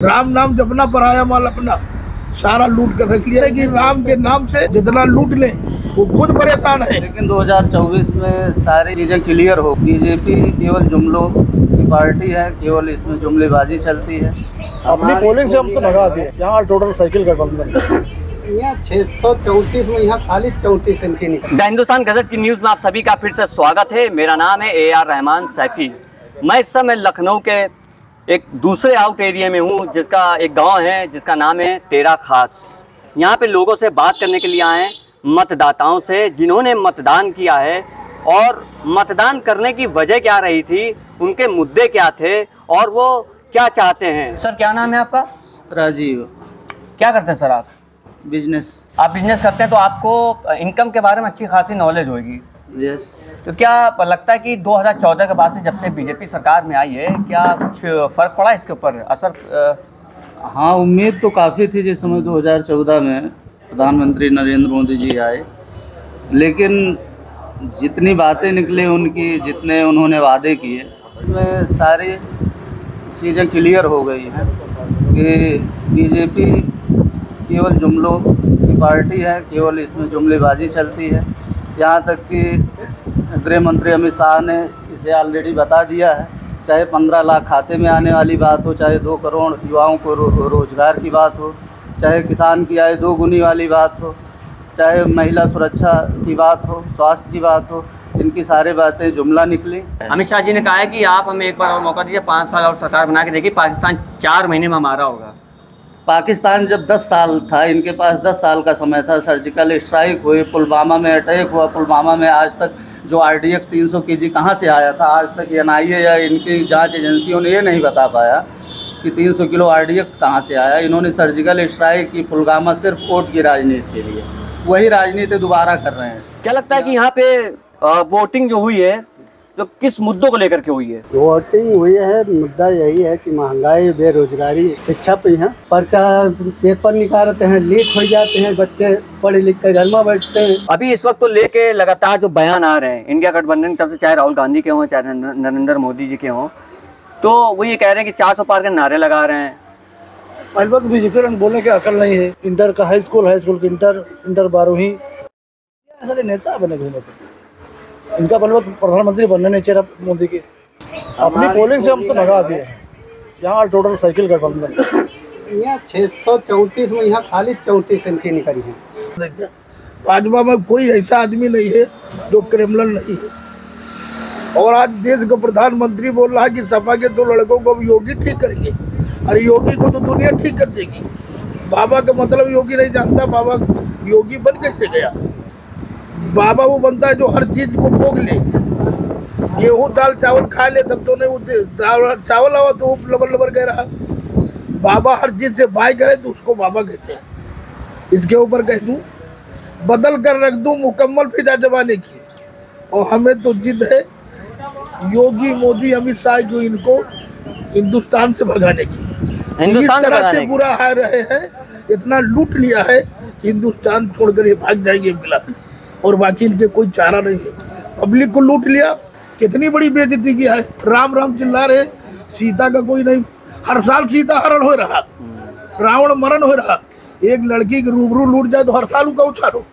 राम नाम जपना पराया माल अपना, सारा लूट कर रख लिया है कि राम के नाम से जितना लूट ले वो खुद परेशान है। लेकिन 2024 में सारी चीजें क्लियर हो। बीजेपी केवल जुमलों की पार्टी है, केवल इसमें जुमलेबाजी चलती है। अपनी पोलिंग से हम तो भगा दिए। यहाँ टोटल साइकिल गठबंधन यहाँ 634 में यहाँ खाली 34 इनकी निकली। द हिंदुस्तान गजट की न्यूज़ में आप सभी का फिर से स्वागत है। मेरा नाम है AR रहमान सैफी। मैं इस समय लखनऊ के एक दूसरे आउट एरिया में हूँ, जिसका एक गांव है जिसका नाम है तेरा खास। यहाँ पे लोगों से बात करने के लिए आए हैं, मतदाताओं से जिन्होंने मतदान किया है और मतदान करने की वजह क्या रही थी, उनके मुद्दे क्या थे और वो क्या चाहते हैं। सर क्या नाम है आपका? राजीव। क्या करते हैं सर आप? बिजनेस। आप बिजनेस करते हैं तो आपको इनकम के बारे में अच्छी खासी नॉलेज होगी। यस। तो क्या लगता है कि 2014 के बाद से जब से बीजेपी सरकार में आई है, क्या कुछ फ़र्क पड़ा इसके ऊपर असर? हाँ, उम्मीद तो काफ़ी थी जिस समय 2014 में प्रधानमंत्री नरेंद्र मोदी जी आए, लेकिन जितनी बातें निकले उनकी, जितने उन्होंने वादे किए, उसमें सारी चीज़ें क्लियर हो गई हैं कि बीजेपी केवल जुमलों की पार्टी है, केवल इसमें जुमलेबाजी चलती है। यहाँ तक कि गृह मंत्री अमित शाह ने इसे ऑलरेडी बता दिया है। चाहे 15 लाख खाते में आने वाली बात हो, चाहे 2 करोड़ युवाओं को रोजगार की बात हो, चाहे किसान की आय 2 गुनी वाली बात हो, चाहे महिला सुरक्षा की बात हो, स्वास्थ्य की बात हो, इनकी सारी बातें जुमला निकली। अमित शाह जी ने कहा है कि आप हमें एक बार और मौका दीजिए, 5 साल और सरकार बना के देखिए, पाकिस्तान 4 महीने में हमारा होगा। पाकिस्तान जब 10 साल था, इनके पास 10 साल का समय था। सर्जिकल स्ट्राइक हुए, पुलवामा में अटैक हुआ, पुलवामा में आज तक जो RDX 300 kg कहाँ से आया था, आज तक NIA या इनकी जांच एजेंसियों ने ये नहीं बता पाया कि 300 किलो RDX कहाँ से आया। इन्होंने सर्जिकल स्ट्राइक की पुलवामा सिर्फ वोट की राजनीति के लिए, वही राजनीति दोबारा कर रहे हैं। क्या लगता है कि यहाँ पे वोटिंग जो हुई है तो किस मुद्दों को लेकर के हुई है? वोटिंग हुई है, मुद्दा यही है कि महंगाई, बेरोजगारी, शिक्षा पे है। पर्चा पेपर निकालते हैं, लीक हो जाते हैं, बच्चे पढ़े लिख कर घर में बैठते हैं। अभी इस वक्त तो लेके लगातार जो बयान आ रहे हैं इंडिया गठबंधन की तरफ से, चाहे राहुल गांधी के हों, चाहे नरेंद्र मोदी जी के हों, तो वो ये कह रहे हैं कि 400 पार के नारे लगा रहे हैं। पहले वक्त बीजेपी बोलने की अकल नहीं है। इंटर का हाई स्कूल की इंटर 12वीं सारे नेता बने घूमे थे। इनका पहले वक्त प्रधानमंत्री बनने नहीं चाहिए मोदी के। अपनी पोलिंग से हम तो भगा दिए। यहाँ टोटल साइकिल गठबंधन यहाँ 634 में यहाँ खाली 34 इनकी निकली है। देखिए, भाजपा में कोई ऐसा आदमी नहीं है जो क्रिमिनल नहीं है। और आज देश का प्रधानमंत्री बोल रहा है कि सपा के 2 लड़कों को अब योगी ठीक करेंगे। अरे योगी को तो दुनिया ठीक कर देगी। बाबा का मतलब योगी नहीं जानता। बाबा योगी बन कैसे गया? बाबा वो बनता है जो हर चीज को भोग ले। गेहूँ दाल चावल खा ले तब तो नहीं, वो चावल आवा तो लबर लबर कह रहा। बाबा हर चीज से बाय करे तो उसको बाबा कहते हैं। इसके ऊपर कह दूं, बदल कर रख दूं मुकम्मल फिजा जमाने की। और हमें तो जिद है योगी, मोदी, अमित शाह को, इनको हिंदुस्तान से भगाने की। इस तरह से बुरा हाल रहे हैं, इतना लूट लिया है कि हिंदुस्तान छोड़कर ये भाग जाएंगे बिल्कुल। और बाकी इनके कोई चारा नहीं है। पब्लिक को लूट लिया, कितनी बड़ी बेइज्जती किया है। राम राम चिल्ला रहे, सीता का कोई नहीं। हर साल सीता हरण हो रहा, रावण मरण हो रहा। एक लड़की के रूबरू लूट जाए तो हर साल उनका उछालो।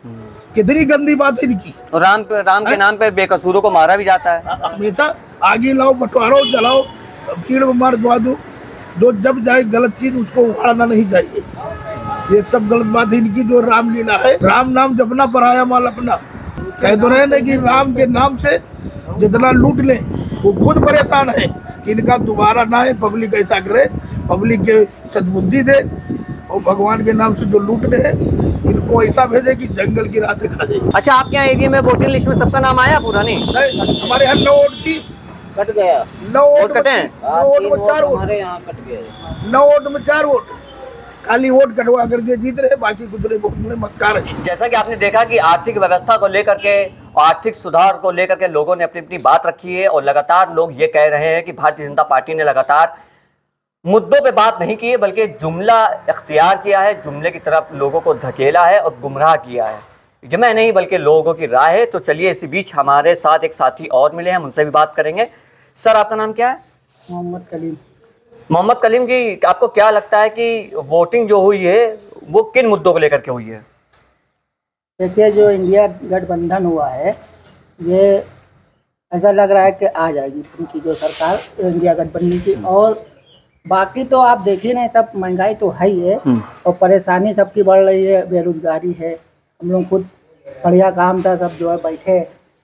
कितनी गंदी बात है इनकी। और राम के नाम पे बेकसूरों को मारा भी जाता है। हमेशा आगे लाओ, बंटवारो, जलाओ, कीड़ मार दवा दो। जो जब जाए गलत चीज उसको उखाड़ना नहीं चाहिए। ये सब गलत बात है इनकी। जो रामलीला है, राम नाम जपना पराया माल अपना। कह तो रहे ना कि राम के नाम से जितना लूट ले वो खुद परेशान है कि इनका दोबारा ना है। पब्लिक ऐसा करे, पब्लिक के सद्बुद्धि दे और भगवान के नाम से जो लूट रहे हैं इनको ऐसा भेजे कि जंगल की राह दिखा दे। अच्छा, आपके यहाँ एरिया में वोटिंग लिस्ट में सबका नाम आया पूरा? नहीं, हमारे यहाँ 9 वोट थी, कट गया। 9 वोट कटे हैं। 9 वोट में 4 वोट हमारे यहाँ कट गया। 9 वोट में 4 वोट खाली वोट कटवा करके जीत रहे, बाकी कुछ नहीं, बहुत में मक्कार है। जैसा कि आपने देखा कि आर्थिक व्यवस्था को लेकर के, आर्थिक सुधार को लेकर के लोगों ने अपनी अपनी बात रखी है। और लगातार लोग ये कह रहे हैं कि भारतीय जनता पार्टी ने लगातार मुद्दों पे बात नहीं की है, बल्कि जुमला इख्तियार किया है, जुमले की तरफ लोगों को धकेला है और गुमराह किया है। ये मैं नहीं बल्कि लोगों की राय है। तो चलिए, इसी बीच हमारे साथ एक साथी और मिले हैं, उनसे भी बात करेंगे। सर, आपका नाम क्या है? मोहम्मद कलीम। मोहम्मद कलीम जी, आपको क्या लगता है कि वोटिंग जो हुई है वो किन मुद्दों को लेकर के हुई है? देखिए, जो इंडिया गठबंधन हुआ है, ये ऐसा लग रहा है कि आ जाएगी उनकी जो सरकार इंडिया गठबंधन की। और बाकी तो आप देखिए ना, सब महंगाई तो है ही है और परेशानी सबकी बढ़ रही है, बेरोजगारी है। हम लोग खुद बढ़िया काम था, सब जो है बैठे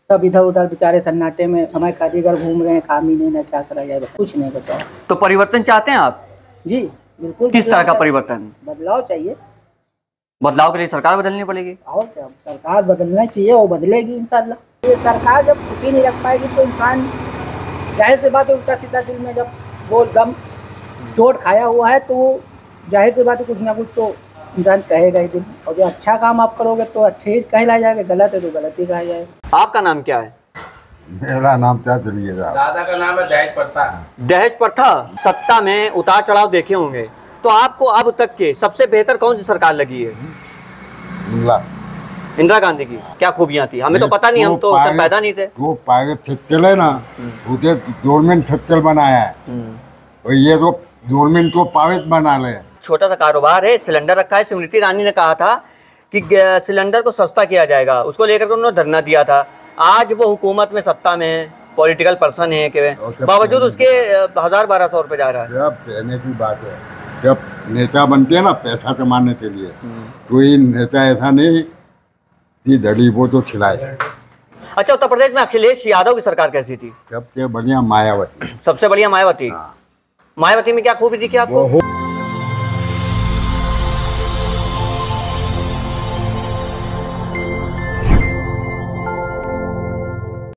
सब इधर उधर बेचारे सन्नाटे में, हमारे कारीगर घूम रहे हैं, काम ही नहीं ना, क्या करा जाए, कुछ नहीं बचा। तो परिवर्तन चाहते हैं आप? जी बिल्कुल। किस तरह का परिवर्तन? बदलाव चाहिए। बदलाव के लिए सरकार बदलनी पड़ेगी। और क्या, सरकार बदलना चाहिए, वो बदलेगी इंशाल्लाह। ये सरकार जब खुशी नहीं रख पाएगी तो इंसान, जाहिर सी बात है, उल्टा सीधा दिल में जब वो दम चोट खाया हुआ है तो जाहिर सी बात है कुछ ना कुछ तो इंसान कहेगा ही दिन। और जो अच्छा काम आप करोगे तो अच्छे ही कहला जाएगा, गलत है तो गलत ही कहा जाएगा। आपका नाम क्या है? मेरा नाम क्या चलिए दादा का नाम है दहेज प्रथा। दहेज प्रथा। सत्ता में उतार चढ़ाव देखे होंगे, तो आपको अब तक के सबसे बेहतर कौन सी सरकार लगी है? इंदिरा गांधी की क्या खूबियां थी? हमें तो पता नहीं, हम तो तब पैदा नहीं थे। वो पायलट छत्तल है ना, उसे गवर्नमेंट छत्तल बनाया है और ये तो गवर्नमेंट को पायलट बना ले। छोटा सा कारोबार है, सिलेंडर रखा है। स्मृति ईरानी ने कहा था कि सिलेंडर को सस्ता किया जाएगा, उसको लेकर के उन्होंने धरना दिया था। आज वो हुकूमत में, सत्ता में है, पॉलिटिकल पर्सन है के बावजूद उसके 1000-1200 रुपये जा रहा है। सब कहने की बात है, जब नेता बनते हैं ना पैसा कमाने के लिए, कोई नेता ऐसा नहीं कि धड़ी वो तो खिलाए। अच्छा, उत्तर प्रदेश में अखिलेश यादव की सरकार कैसी थी? सबसे बढ़िया मायावती। सबसे बढ़िया मायावती। मायावती में क्या खूबी दिखी आपको?